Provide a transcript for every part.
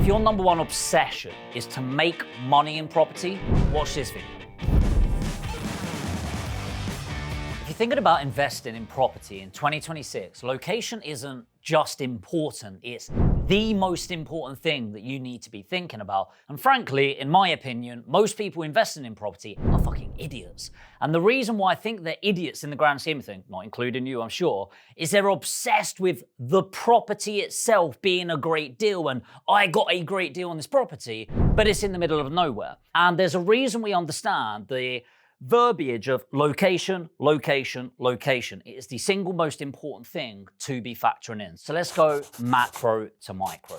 If your number one obsession is to make money in property, watch this video. If you're thinking about investing in property in 2026, location isn't just important, it's the most important thing that you need to be thinking about. And frankly, in my opinion, most people investing in property are fucking idiots. And the reason why I think they're idiots in the grand scheme of things, not including you, I'm sure, is they're obsessed with the property itself being a great deal and I got a great deal on this property, but it's in the middle of nowhere. And there's a reason we understand the verbiage of location, location, location. It is the single most important thing to be factoring in. So let's go macro to micro.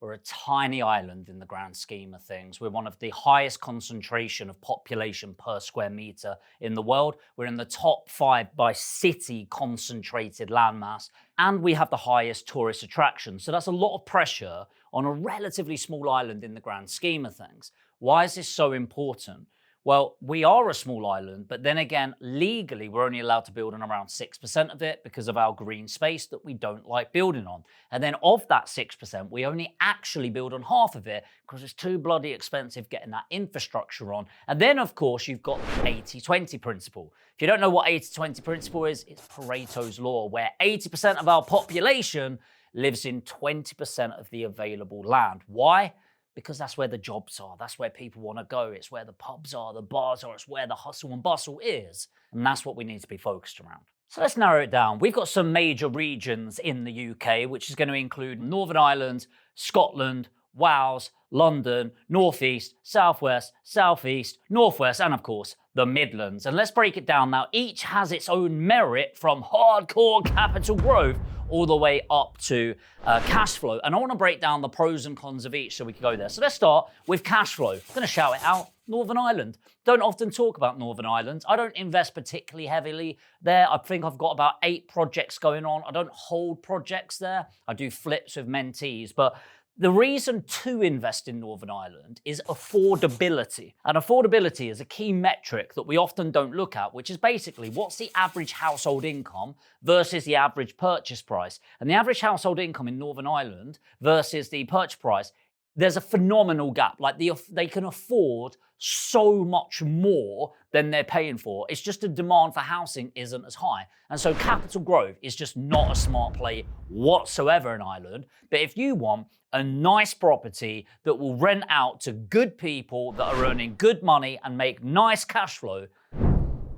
We're a tiny island in the grand scheme of things. We're one of the highest concentration of population per square meter in the world. We're in the top 5 by city concentrated landmass, and we have the highest tourist attraction. So that's a lot of pressure on a relatively small island in the grand scheme of things. Why is this so important? Well, we are a small island, but then again, legally, we're only allowed to build on around 6% of it because of our green space that we don't like building on. And then of that 6%, we only actually build on half of it because it's too bloody expensive getting that infrastructure on. And then, of course, you've got the 80-20 principle. If you don't know what 80-20 principle is, it's Pareto's law, where 80% of our population lives in 20% of the available land. Why? Because that's where the jobs are, that's where people want to go, it's where the pubs are, the bars are, it's where the hustle and bustle is. And that's what we need to be focused around. So let's narrow it down. We've got some major regions in the UK, which is going to include Northern Ireland, Scotland, Wales, London, North East, South West, South East, North West, and of course, the Midlands. And let's break it down now. Each has its own merit, from hardcore capital growth all the way up to cash flow. And I want to break down the pros and cons of each so we can go there. So let's start with cash flow. I'm going to shout it out. Northern Ireland. Don't often talk about Northern Ireland. I don't invest particularly heavily there. I think I've got about 8 projects going on. I don't hold projects there. I do flips with mentees, but the reason to invest in Northern Ireland is affordability. And affordability is a key metric that we often don't look at, which is basically what's the average household income versus the average purchase price. And the average household income in Northern Ireland versus the purchase price, there's a phenomenal gap. Like they can afford so much more than they're paying for. It's just the demand for housing isn't as high. And so capital growth is just not a smart play whatsoever in Ireland. But if you want a nice property that will rent out to good people that are earning good money and make nice cash flow,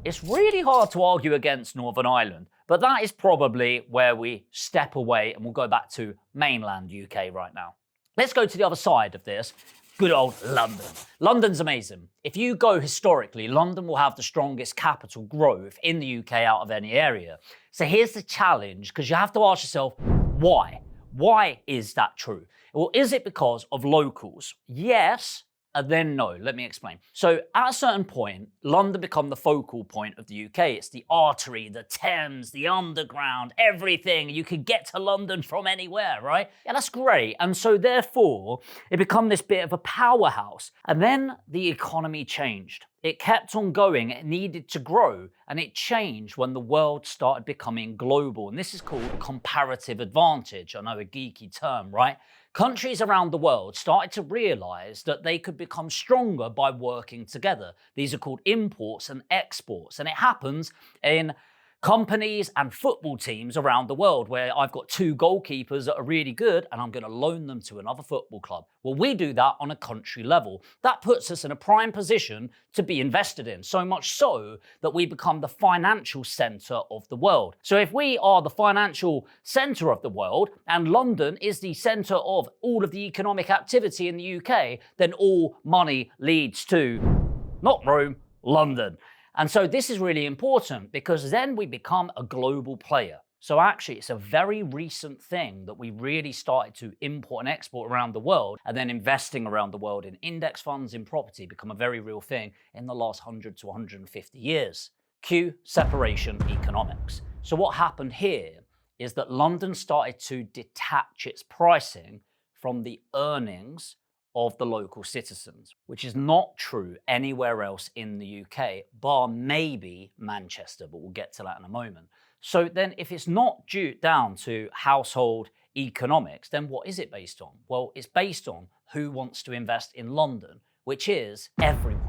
it's really hard to argue against Northern Ireland. But that is probably where we step away and we'll go back to mainland UK right now. Let's go to the other side of this. Good old London. London's amazing. If you go historically, London will have the strongest capital growth in the UK out of any area. So here's the challenge, because you have to ask yourself, why? Why is that true? Well, is it because of locals? Yes, and then no. Let me explain. So at a certain point, London become the focal point of the UK. It's the artery, the Thames, the underground, everything. You could get to London from anywhere, right? Yeah, that's great. And so therefore, it become this bit of a powerhouse. And then the economy changed. It kept on going, it needed to grow, and it changed when the world started becoming global. And this is called comparative advantage. I know, a geeky term, right? Countries around the world started to realize that they could become stronger by working together. These are called imports and exports. And it happens in companies and football teams around the world, where I've got 2 goalkeepers that are really good and I'm going to loan them to another football club. Well, we do that on a country level. That puts us in a prime position to be invested in, so much so that we become the financial center of the world. So if we are the financial center of the world and London is the center of all of the economic activity in the UK, then all money leads to not Rome, London. And so this is really important because then we become a global player. So actually, it's a very recent thing that we really started to import and export around the world, and then investing around the world in index funds, in property, become a very real thing in the last 100 to 150 years. Q, separation economics. So what happened here is that London started to detach its pricing from the earnings of the local citizens, which is not true anywhere else in the UK, bar maybe Manchester, but we'll get to that in a moment. So then if it's not due down to household economics, then what is it based on? Well, it's based on who wants to invest in London, which is everyone.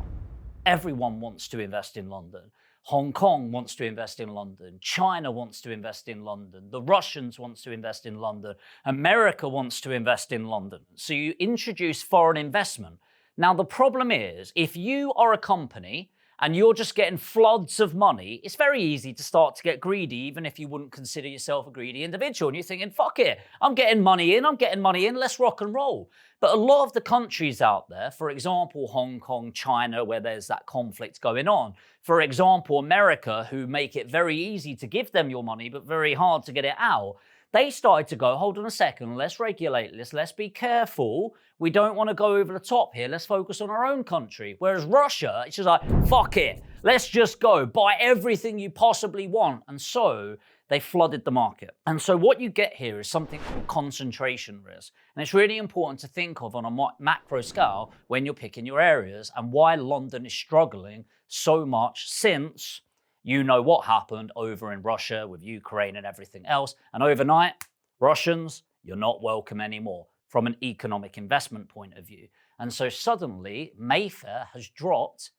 Everyone wants to invest in London. Hong Kong wants to invest in London. China wants to invest in London. The Russians want to invest in London. America wants to invest in London. So you introduce foreign investment. Now, the problem is, if you are a company and you're just getting floods of money, it's very easy to start to get greedy, even if you wouldn't consider yourself a greedy individual. And you're thinking, fuck it, I'm getting money in, let's rock and roll. But a lot of the countries out there, for example, Hong Kong, China, where there's that conflict going on, for example, America, who make it very easy to give them your money, but very hard to get it out, they started to go, hold on a second, let's regulate this, let's be careful. We don't want to go over the top here, let's focus on our own country. Whereas Russia, it's just like, fuck it, let's just go, buy everything you possibly want. And so they flooded the market. And so what you get here is something called concentration risk. And it's really important to think of on a macro scale when you're picking your areas, and why London is struggling so much since you know what happened over in Russia with Ukraine and everything else. And overnight, Russians, you're not welcome anymore from an economic investment point of view. And so suddenly Mayfair has dropped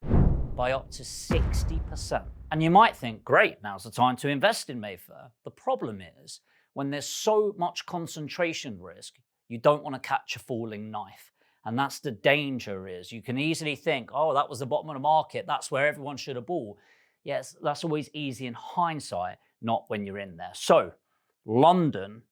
by up to 60%. And you might think, great, now's the time to invest in Mayfair. The problem is, when there's so much concentration risk, you don't want to catch a falling knife. And that's the danger is, you can easily think, oh, that was the bottom of the market, that's where everyone should have bought. Yes, that's always easy in hindsight, not when you're in there. So London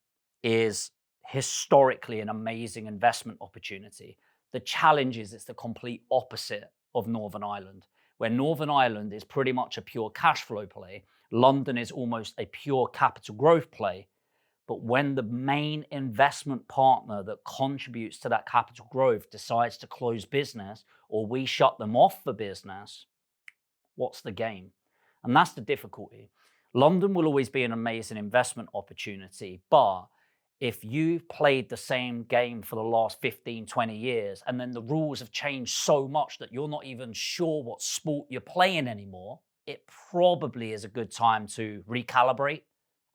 is historically an amazing investment opportunity. The challenge is it's the complete opposite of Northern Ireland, where Northern Ireland is pretty much a pure cash flow play. London is almost a pure capital growth play. But when the main investment partner that contributes to that capital growth decides to close business, or we shut them off for business, what's the game? And that's the difficulty. London will always be an amazing investment opportunity, but if you've played the same game for the last 15, 20 years, and then the rules have changed so much that you're not even sure what sport you're playing anymore, it probably is a good time to recalibrate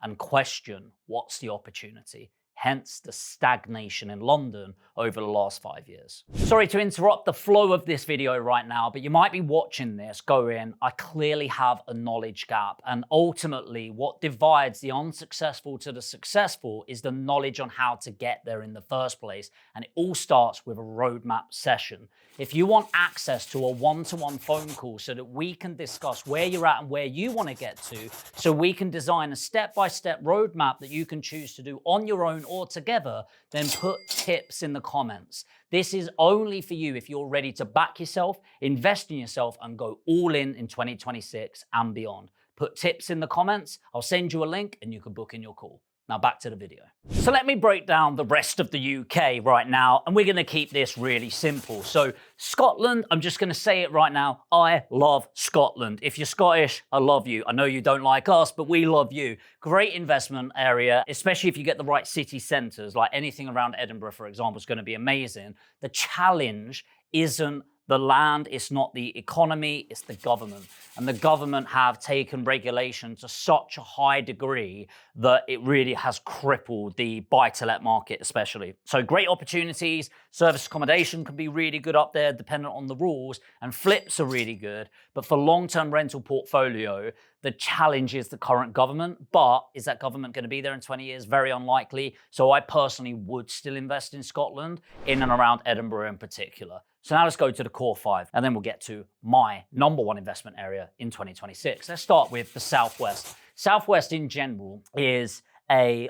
and question what's the opportunity. Hence the stagnation in London over the last 5 years. Sorry to interrupt the flow of this video right now, but you might be watching this going, I clearly have a knowledge gap. And ultimately, what divides the unsuccessful to the successful is the knowledge on how to get there in the first place. And it all starts with a roadmap session. If you want access to a one-to-one phone call so that we can discuss where you're at and where you want to get to, so we can design a step-by-step roadmap that you can choose to do on your own or together, then put tips in the comments. This is only for you if you're ready to back yourself, invest in yourself, and go all in 2026 and beyond. Put tips in the comments, I'll send you a link and you can book in your call. Now back to the video. So let me break down the rest of the UK right now, and we're going to keep this really simple. So Scotland, I'm just going to say it right now, I love Scotland. If you're Scottish, I love you. I know you don't like us, but we love you. Great investment area, especially if you get the right city centres, like anything around Edinburgh, for example, is going to be amazing. The challenge isn't the land, it's not the economy, it's the government. And the government have taken regulation to such a high degree that it really has crippled the buy-to-let market especially. So great opportunities, service accommodation can be really good up there dependent on the rules, and flips are really good. But for long-term rental portfolio, the challenge is the current government. But is that government going to be there in 20 years? Very unlikely. So I personally would still invest in Scotland, in and around Edinburgh in particular. So now let's go to the core 5, and then we'll get to my #1 investment area in 2026. Let's start with the Southwest. Southwest in general is a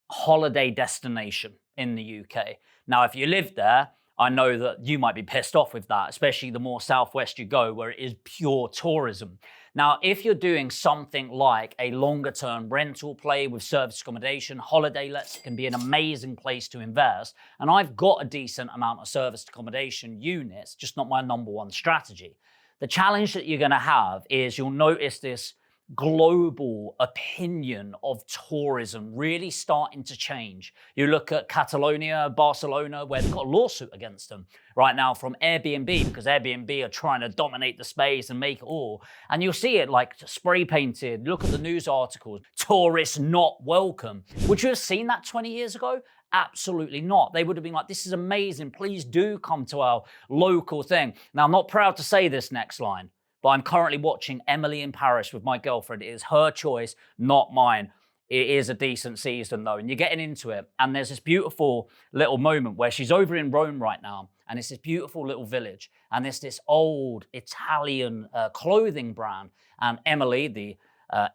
holiday destination in the UK. Now, if you live there, I know that you might be pissed off with that, especially the more southwest you go, where it is pure tourism. Now, if you're doing something like a longer term rental play with service accommodation, holiday lets can be an amazing place to invest. And I've got a decent amount of service accommodation units, just not my #1 strategy. The challenge that you're going to have is you'll notice this global opinion of tourism really starting to change. You look at Catalonia, Barcelona, where they've got a lawsuit against them right now from Airbnb because Airbnb are trying to dominate the space and make it all. And you'll see it like spray painted. Look at the news articles, tourists not welcome. Would you have seen that 20 years ago? Absolutely not. They would have been like, this is amazing. Please do come to our local thing. Now, I'm not proud to say this next line, but I'm currently watching Emily in Paris with my girlfriend. It is her choice, not mine. It is a decent season though, and you're getting into it. And there's this beautiful little moment where she's over in Rome right now, and it's this beautiful little village, and there's this old Italian clothing brand, and Emily, the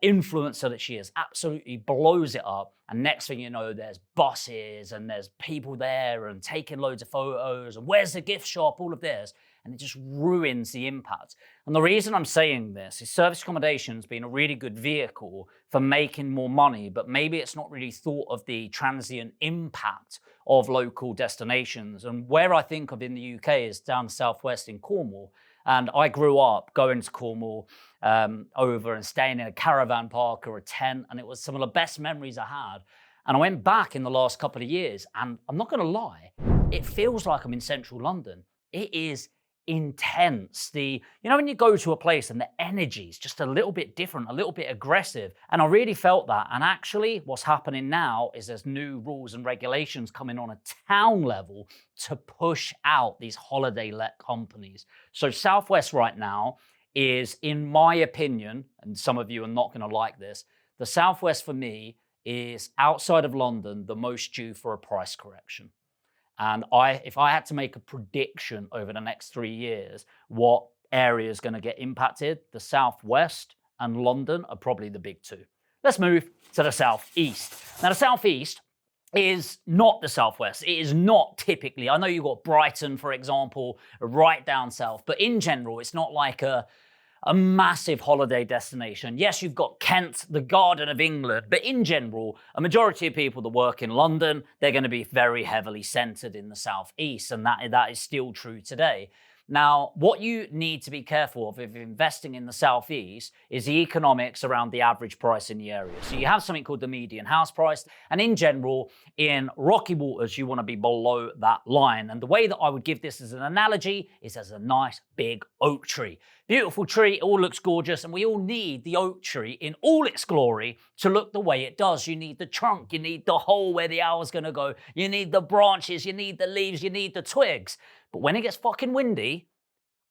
influencer that she is, absolutely blows it up. And next thing you know, there's buses and there's people there and taking loads of photos and where's the gift shop, all of this. And it just ruins the impact. And the reason I'm saying this is service accommodation's been a really good vehicle for making more money, but maybe it's not really thought of the transient impact of local destinations. And where I think of in the UK is down southwest in Cornwall. And I grew up going to Cornwall over and staying in a caravan park or a tent, and it was some of the best memories I had. And I went back in the last couple of years, and I'm not going to lie, it feels like I'm in central London. It is intense. When you go to a place and the energy is just a little bit different, a little bit aggressive. And I really felt that. And actually what's happening now is there's new rules and regulations coming on a town level to push out these holiday-let companies. So Southwest right now is, in my opinion, and some of you are not going to like this, the Southwest for me is outside of London the most due for a price correction. And if I had to make a prediction over the next 3 years, what area is going to get impacted, the Southwest and London are probably the big two. Let's move to the Southeast. Now, the Southeast is not the Southwest. It is not typically, I know you've got Brighton, for example, right down south, but in general, it's not like a massive holiday destination. Yes, you've got Kent, the Garden of England, but in general, a majority of people that work in London, they're going to be very heavily centered in the Southeast, and that is still true today. Now, what you need to be careful of if you're investing in the Southeast is the economics around the average price in the area. So you have something called the median house price, and in general, in rocky waters, you want to be below that line. And the way that I would give this as an analogy is as a nice big oak tree. Beautiful tree, it all looks gorgeous, and we all need the oak tree in all its glory to look the way it does. You need the trunk, you need the hole where the hour's going to go, you need the branches, you need the leaves, you need the twigs. But when it gets fucking windy,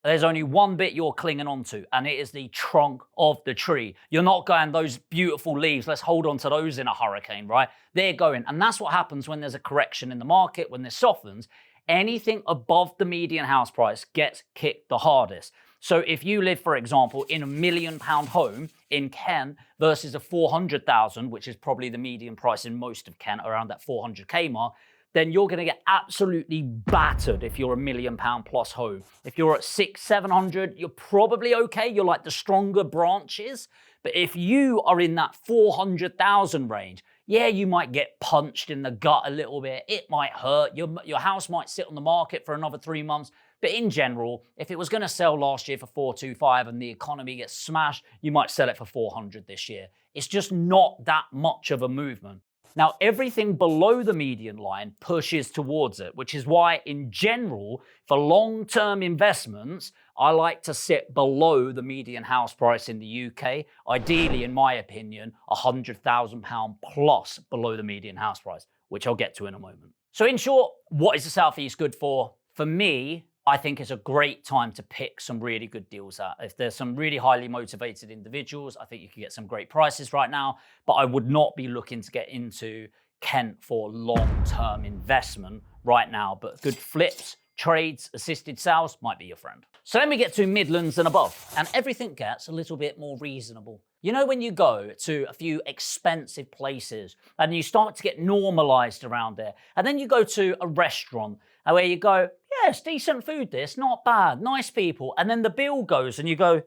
there's only one bit you're clinging onto, and it is the trunk of the tree. You're not going, those beautiful leaves, let's hold on to those in a hurricane, right? They're going. And that's what happens when there's a correction in the market, when this softens. Anything above the median house price gets kicked the hardest. So if you live, for example, in £1 million home in Kent versus a 400,000, which is probably the median price in most of Kent, around that 400k mark, then you're going to get absolutely battered if you're £1 million plus home. If you're at 600-700, you're probably okay. You're like the stronger branches. But if you are in that 400,000 range, yeah, you might get punched in the gut a little bit. It might hurt. Your house might sit on the market for another 3 months. But in general, if it was going to sell last year for 425 and the economy gets smashed, you might sell it for 400 this year. It's just not that much of a movement. Now, everything below the median line pushes towards it, which is why, in general, for long-term investments, I like to sit below the median house price in the UK. Ideally, in my opinion, £100,000 plus below the median house price, which I'll get to in a moment. So in short, what is the Southeast good for? For me, I think it's a great time to pick some really good deals at. If there's some really highly motivated individuals, I think you can get some great prices right now, but I would not be looking to get into Kent for long-term investment right now, but good flips, trades, assisted sales might be your friend. So then we get to Midlands and above, and everything gets a little bit more reasonable. You know, when you go to a few expensive places and you start to get normalized around there, and then you go to a restaurant where you go, yeah, it's decent food, this, not bad, nice people, and then the bill goes and you go,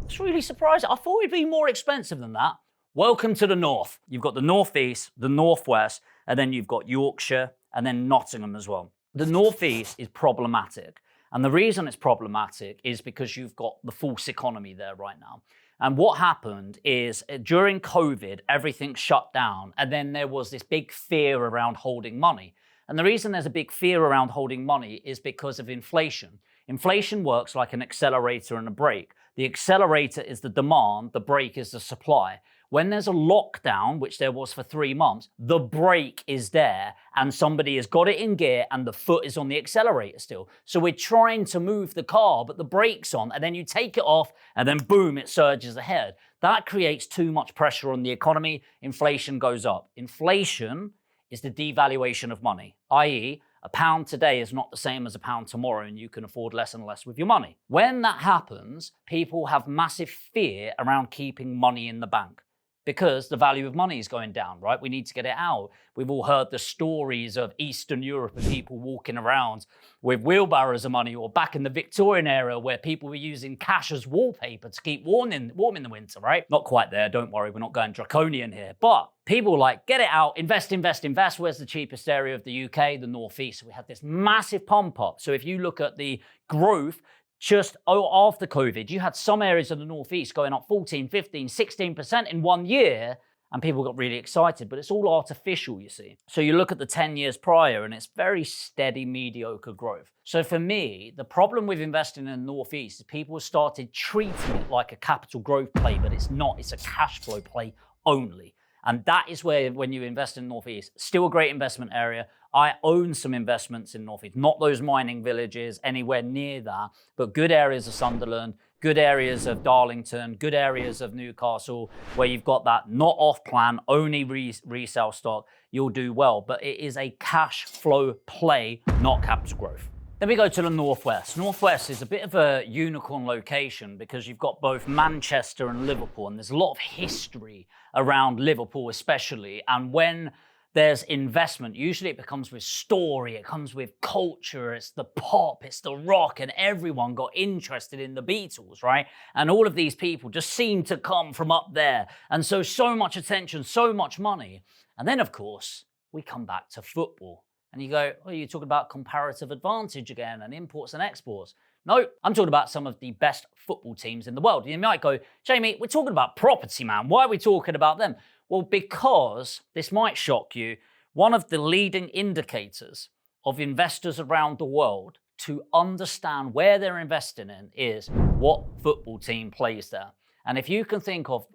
it's really surprising. I thought it'd be more expensive than that. Welcome to the North. You've got the Northeast, the Northwest, and then you've got Yorkshire, and then Nottingham as well. The Northeast is problematic. And the reason it's problematic is because you've got the false economy there right now. And what happened is during COVID, everything shut down. And then there was this big fear around holding money. And the reason there's a big fear around holding money is because of inflation. Inflation works like an accelerator and a brake. The accelerator is the demand, the brake is the supply. When there's a lockdown, which there was for 3 months, the brake is there and somebody has got it in gear and the foot is on the accelerator still. So we're trying to move the car, but the brake's on, and then you take it off and then boom, it surges ahead. That creates too much pressure on the economy. Inflation goes up. Inflation is the devaluation of money, i.e., a pound today is not the same as a pound tomorrow, and you can afford less and less with your money. When that happens, people have massive fear around keeping money in the bank because the value of money is going down, right? We need to get it out. We've all heard the stories of Eastern Europe and people walking around with wheelbarrows of money, or back in the Victorian era where people were using cash as wallpaper to keep warm in the winter, right? Not quite there, don't worry, we're not going draconian here. But people like, get it out, invest, invest, invest. Where's the cheapest area of the UK? The Northeast. So we had this massive pump up. So if you look at the growth, just after COVID, you had some areas of the Northeast going up 14, 15, 16% in 1 year, and people got really excited, but it's all artificial, you see. So you look at the 10 years prior, and it's very steady, mediocre growth. So for me, the problem with investing in the Northeast is people started treating it like a capital growth play, but it's not, it's a cash flow play only. And that is where, when you invest in Northeast, still a great investment area. I own some investments in Northeast, not those mining villages, anywhere near that, but good areas of Sunderland, good areas of Darlington, good areas of Newcastle, where you've got that not off plan, only resale stock, you'll do well. But it is a cash flow play, not capital growth. Then we go to the Northwest. Northwest is a bit of a unicorn location because you've got both Manchester and Liverpool, and there's a lot of history around Liverpool especially. And when there's investment, usually it becomes with story, it comes with culture, it's the pop, it's the rock, and everyone got interested in the Beatles, right? And all of these people just seem to come from up there. And so much attention, so much money. And then, of course, we come back to football. And you go, oh, you're talking about comparative advantage again and imports and exports. No, I'm talking about some of the best football teams in the world. You might go, Jamie, we're talking about property, man. Why are we talking about them? Well, because this might shock you, one of the leading indicators of investors around the world to understand where they're investing in is what football team plays there. And if you can think of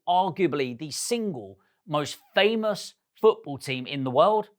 arguably the single most famous football team in the world,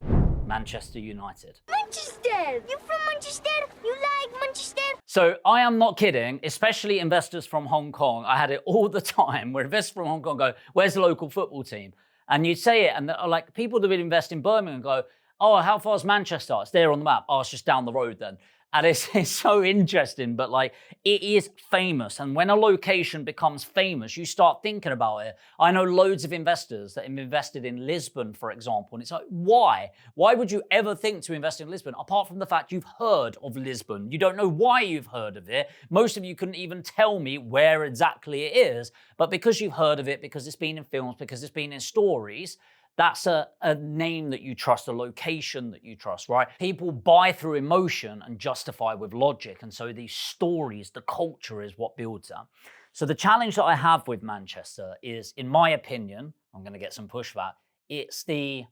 Manchester United. Manchester! You from Manchester? You like Manchester? So I am not kidding, especially investors from Hong Kong. I had it all the time where investors from Hong Kong go, where's the local football team? And you'd say it, and like people that would invest in Birmingham go, oh, how far is Manchester? It's there on the map. Oh, it's just down the road then. And it's so interesting, but like it is famous. And when a location becomes famous, you start thinking about it. I know loads of investors that have invested in Lisbon, for example. And it's like, why? Why would you ever think to invest in Lisbon? Apart from the fact you've heard of Lisbon. You don't know why you've heard of it. Most of you couldn't even tell me where exactly it is. But because you've heard of it, because it's been in films, because it's been in stories, that's a name that you trust, a location that you trust, right? People buy through emotion and justify with logic. And so these stories, the culture is what builds that. So the challenge that I have with Manchester is, in my opinion, I'm going to get some pushback, it's the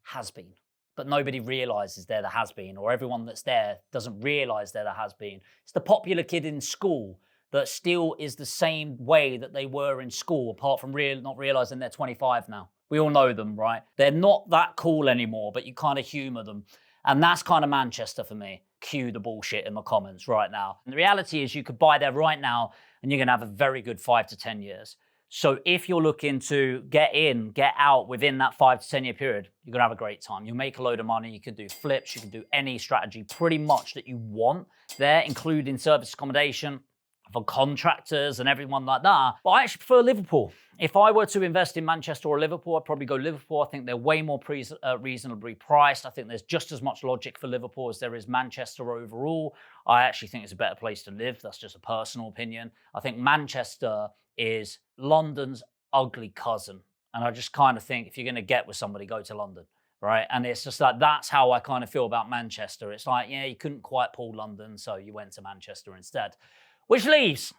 has-been. But nobody realizes they're the has-been, or everyone that's there doesn't realize they're the has-been. It's the popular kid in school that still is the same way that they were in school, apart from not realizing they're 25 now. We all know them, right? They're not that cool anymore, but you kind of humor them. And that's kind of Manchester for me. Cue the bullshit in the comments right now. And the reality is you could buy there right now and you're going to have a very good 5 to 10 years. So if you're looking to get in, get out within that 5 to 10 year period, you're going to have a great time. You'll make a load of money. You could do flips. You can do any strategy pretty much that you want there, including service accommodation for contractors and everyone like that. But I actually prefer Liverpool. If I were to invest in Manchester or Liverpool, I'd probably go Liverpool. I think they're way more reasonably priced. I think there's just as much logic for Liverpool as there is Manchester overall. I actually think it's a better place to live. That's just a personal opinion. I think Manchester is London's ugly cousin. And I just kind of think if you're going to get with somebody, go to London, right? And it's just like, that's how I kind of feel about Manchester. It's like, yeah, you couldn't quite pull London, so you went to Manchester instead. Which leaves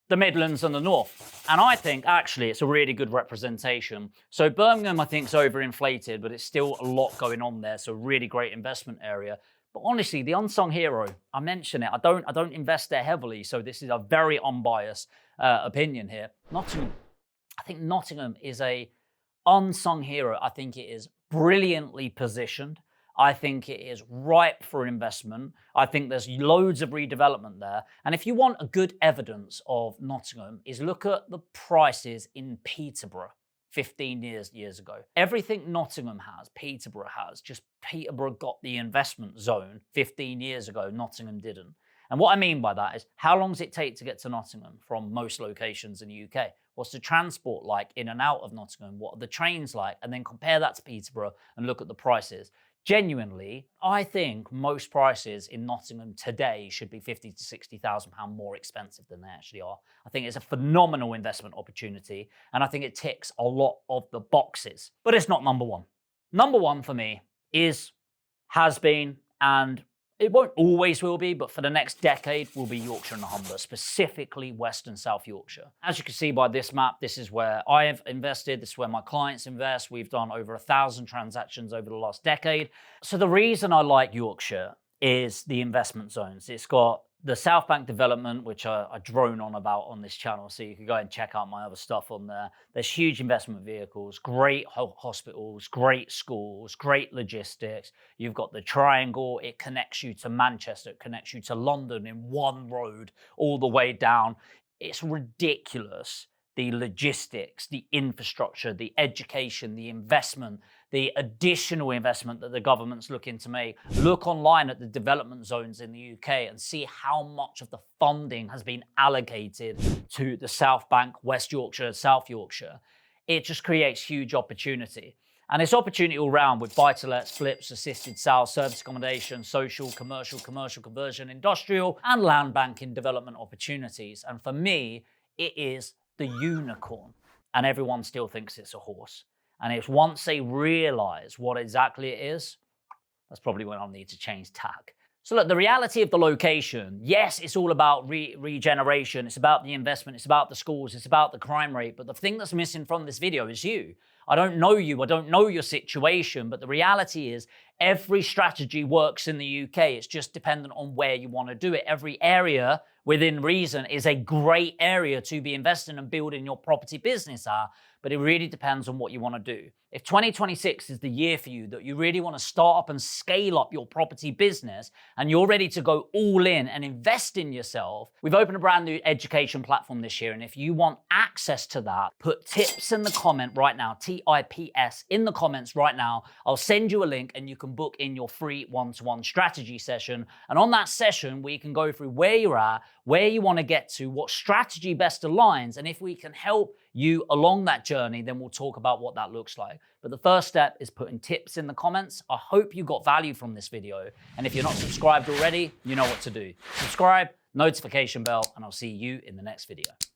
the Midlands and the North. And I think actually it's a really good representation. So Birmingham, I think, is overinflated, but it's still a lot going on there. So really great investment area. But honestly, the unsung hero, I mention it. I don't invest there heavily. So this is a very unbiased opinion here. Nottingham. I think Nottingham is a unsung hero. I think it is brilliantly positioned. I think it is ripe for investment. I think there's loads of redevelopment there. And if you want a good evidence of Nottingham, is look at the prices in Peterborough 15 years ago. Everything Nottingham has, Peterborough has. Just Peterborough got the investment zone 15 years ago. Nottingham didn't. And what I mean by that is, how long does it take to get to Nottingham from most locations in the UK? What's the transport like in and out of Nottingham? What are the trains like? And then compare that to Peterborough and look at the prices. Genuinely, I think most prices in Nottingham today should be £50,000 to £60,000 more expensive than they actually are. I think it's a phenomenal investment opportunity, and I think it ticks a lot of the boxes. But it's not number one. Number one for me has been, and it won't always will be, but for the next decade will be Yorkshire and the Humber, specifically West and South Yorkshire. As you can see by this map, this is where I have invested. This is where my clients invest. We've done over 1,000 transactions over the last decade. So the reason I like Yorkshire is the investment zones. It's got the South Bank development, which I drone on about on this channel, so you can go and check out my other stuff on there. There's huge investment vehicles, great hospitals, great schools, great logistics. You've got the Triangle. It connects you to Manchester. It connects you to London in one road all the way down. It's ridiculous. The logistics, the infrastructure, the education, the investment, the additional investment that the government's looking to make. Look online at the development zones in the UK and see how much of the funding has been allocated to the South Bank, West Yorkshire, South Yorkshire. It just creates huge opportunity. And it's opportunity all round with buy-to-lets, flips, assisted sales, service accommodation, social, commercial conversion, industrial, and land banking development opportunities. And for me, it is the unicorn, and everyone still thinks it's a horse. And it's once they realize what exactly it is, that's probably when I'll need to change tack. So look, the reality of the location, yes, it's all about regeneration, it's about the investment, it's about the schools, it's about the crime rate, but the thing that's missing from this video is you. I don't know you, I don't know your situation, but the reality is every strategy works in the UK. It's just dependent on where you want to do it. Every area within reason is a great area to be investing and building your property business at, but it really depends on what you want to do. If 2026 is the year for you that you really want to start up and scale up your property business and you're ready to go all in and invest in yourself, we've opened a brand new education platform this year. And if you want access to that, put tips in the comment right now, TIPS in the comments right now. I'll send you a link and you can book in your free one-to-one strategy session. And on that session, we can go through where you're at, where you want to get to, what strategy best aligns. And if we can help you along that journey, then we'll talk about what that looks like. But the first step is putting tips in the comments. I hope you got value from this video. And if you're not subscribed already, you know what to do. Subscribe, notification bell, and I'll see you in the next video.